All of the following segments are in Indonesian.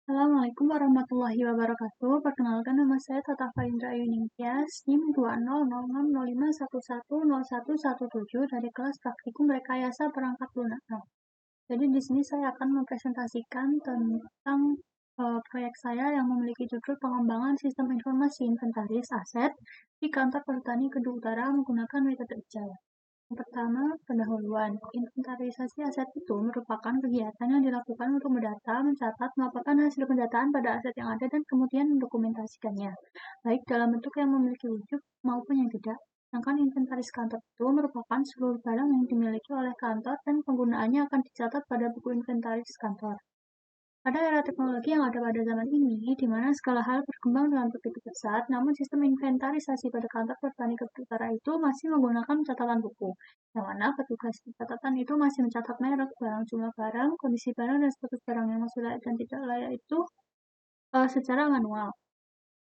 Assalamualaikum warahmatullahi wabarakatuh. Perkenalkan nama saya Tata Faindra Yuningtyas, NIM 200005110117 dari kelas Praktikum Rekayasa Perangkat Lunak. Jadi di sini saya akan mempresentasikan tentang proyek saya yang memiliki judul pengembangan sistem informasi inventaris aset di kantor Pertani Kedung Utara menggunakan metode Agile. Yang pertama, pendahuluan. Inventarisasi aset itu merupakan kegiatan yang dilakukan untuk mendata, mencatat, melaporkan hasil pendataan pada aset yang ada dan kemudian mendokumentasikannya, baik dalam bentuk yang memiliki wujud maupun yang tidak. Sedangkan inventaris kantor itu merupakan seluruh barang yang dimiliki oleh kantor dan penggunaannya akan dicatat pada buku inventaris kantor. Pada era teknologi yang ada pada zaman ini, di mana segala hal berkembang dengan begitu pesat, namun sistem inventarisasi pada kantor Pertani Kedung Utara itu masih menggunakan catatan buku, yang mana petugas catatan itu masih mencatat merek, barang, jumlah barang, kondisi barang, dan status barang yang masih layak dan tidak layak itu secara manual.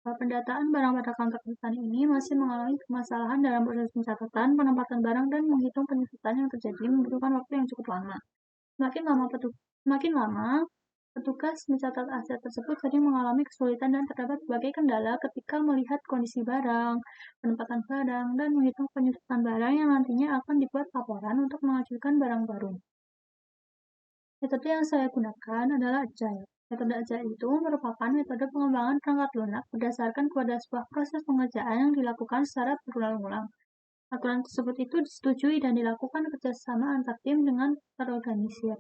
Pendataan barang pada kantor Pertani ini masih mengalami permasalahan dalam proses pencatatan, penempatan barang, dan menghitung penyusutan yang terjadi membutuhkan waktu yang cukup lama. Semakin lama, petugas mencatat aset tersebut sering mengalami kesulitan dan terdapat berbagai kendala ketika melihat kondisi barang, penempatan barang, dan menghitung penyusutan barang yang nantinya akan dibuat laporan untuk mengajukan barang baru. Metode yang saya gunakan adalah Agile. Metode Agile itu merupakan metode pengembangan perangkat lunak berdasarkan pada sebuah proses pengerjaan yang dilakukan secara berulang-ulang. Aturan tersebut itu disetujui dan dilakukan kerjasama antar tim dengan terorganisir.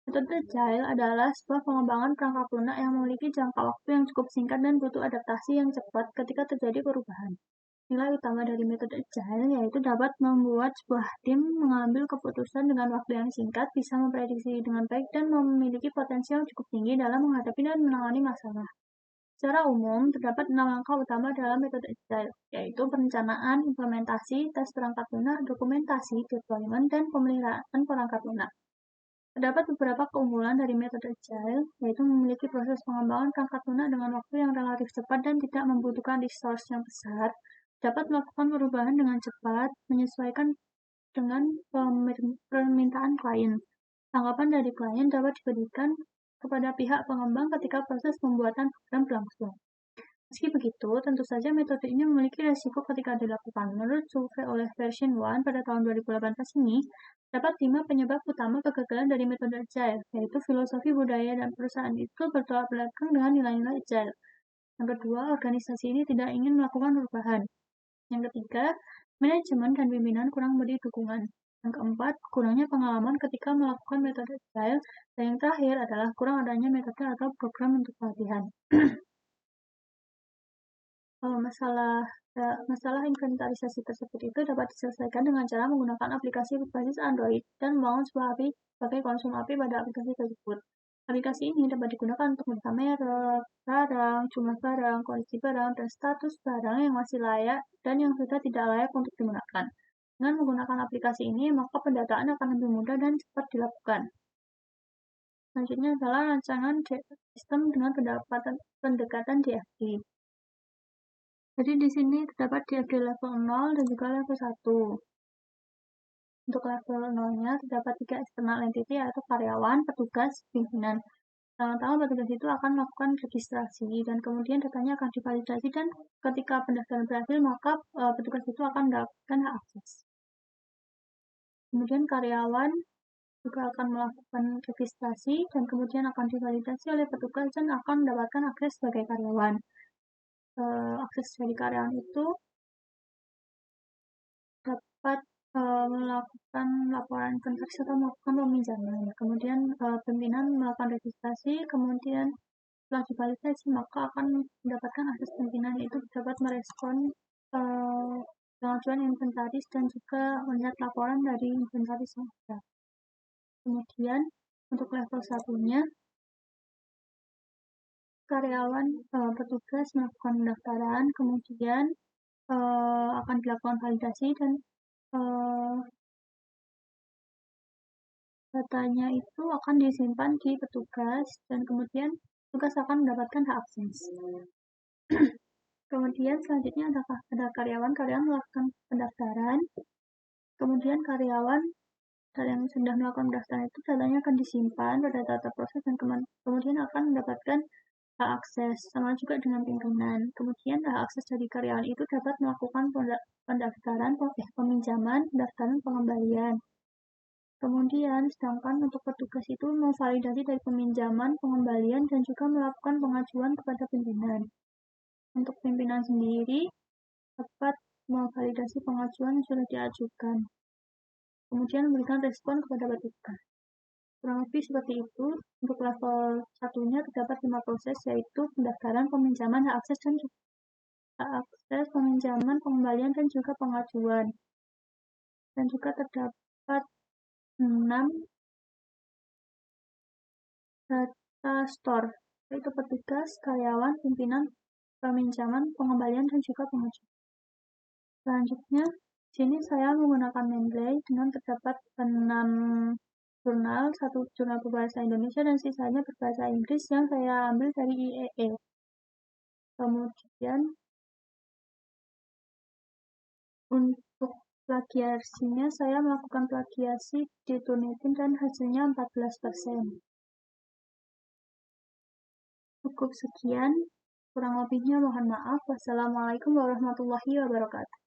Metode Agile adalah sebuah pengembangan perangkat lunak yang memiliki jangka waktu yang cukup singkat dan butuh adaptasi yang cepat ketika terjadi perubahan. Nilai utama dari metode Agile yaitu dapat membuat sebuah tim mengambil keputusan dengan waktu yang singkat, bisa memprediksi dengan baik, dan memiliki potensi yang cukup tinggi dalam menghadapi dan menangani masalah. Secara umum, terdapat 6 langkah utama dalam metode Agile, yaitu perencanaan, implementasi, tes perangkat lunak, dokumentasi, deployment, dan pemeliharaan perangkat lunak. Terdapat beberapa keunggulan dari metode Agile, yaitu memiliki proses pengembangan perangkat lunak dengan waktu yang relatif cepat dan tidak membutuhkan resource yang besar, dapat melakukan perubahan dengan cepat, menyesuaikan dengan permintaan klien. Tanggapan dari klien dapat diberikan kepada pihak pengembang ketika proses pembuatan program berlangsung. Meski begitu, tentu saja metode ini memiliki resiko ketika dilakukan. Menurut survei oleh Version 1 pada tahun 2018 ini, terdapat 5 penyebab utama kegagalan dari metode Agile, yaitu filosofi, budaya, dan perusahaan itu bertolak belakang dengan nilai-nilai Agile. Yang kedua, organisasi ini tidak ingin melakukan perubahan. Yang ketiga, manajemen dan pimpinan kurang memberi dukungan. Yang keempat, kurangnya pengalaman ketika melakukan metode Agile. Dan yang terakhir adalah kurang adanya metode atau program untuk pelatihan. Masalah inventarisasi tersebut itu dapat diselesaikan dengan cara menggunakan aplikasi berbasis Android dan membangun sebuah API sebagai konsum API pada aplikasi tersebut. Aplikasi ini dapat digunakan untuk melihat merek, barang, jumlah barang, kondisi barang, dan status barang yang masih layak dan yang sudah tidak layak untuk digunakan. Dengan menggunakan aplikasi ini, maka pendataan akan lebih mudah dan cepat dilakukan. Selanjutnya adalah rancangan sistem dengan pendekatan DFG. Jadi di sini terdapat DFG level 0 dan juga level 1. Untuk level 0-nya terdapat 3 external entity, yaitu karyawan, petugas, pimpinan. Pertama-tama petugas itu akan melakukan registrasi dan kemudian datanya akan divalidasi, dan ketika pendaftaran berhasil maka petugas itu akan mendapatkan hak akses. Kemudian karyawan juga akan melakukan registrasi dan kemudian akan divalidasi oleh petugas dan akan mendapatkan akses sebagai karyawan. Akses dari karyawan itu dapat melakukan laporan inventaris atau melakukan peminjaman. Kemudian pimpinan melakukan registrasi, kemudian setelah divalidasi maka akan mendapatkan akses pimpinan, yaitu dapat merespon pengajuan inventaris dan juga melihat laporan dari inventaris yang ada. Kemudian untuk level 1-nya, karyawan petugas melakukan pendaftaran, kemudian akan dilakukan validasi dan datanya itu akan disimpan di petugas dan kemudian petugas akan mendapatkan hak akses. Kemudian selanjutnya ada karyawan melakukan pendaftaran, kemudian karyawan yang sudah melakukan pendaftaran itu datanya akan disimpan pada data proses dan kemudian akan mendapatkan hak akses, sama juga dengan pimpinan. Kemudian hak akses dari karyawan itu dapat melakukan pendaftaran, peminjaman, pendaftaran, pengembalian. Kemudian, sedangkan untuk petugas itu memvalidasi dari peminjaman, pengembalian, dan juga melakukan pengajuan kepada pimpinan. Untuk pimpinan sendiri, dapat memvalidasi pengajuan yang sudah diajukan. Kemudian memberikan respon kepada petugas. Kurang lebih seperti itu. Untuk level satunya terdapat 5 proses, yaitu pendaftaran, peminjaman, hak akses, peminjaman, pengembalian, dan juga pengajuan. Dan juga terdapat 6 data store, yaitu petugas, karyawan, pimpinan, peminjaman, pengembalian, dan juga pengajuan. Selanjutnya, di sini saya menggunakan Mendeley dengan terdapat 6 jurnal, 1 jurnal berbahasa Indonesia dan sisanya berbahasa Inggris yang saya ambil dari IEE. Kemudian untuk plagiasinya saya melakukan plagiasi di Turnitin dan hasilnya 14%. Cukup sekian, kurang lebihnya mohon maaf. Wassalamualaikum warahmatullahi wabarakatuh.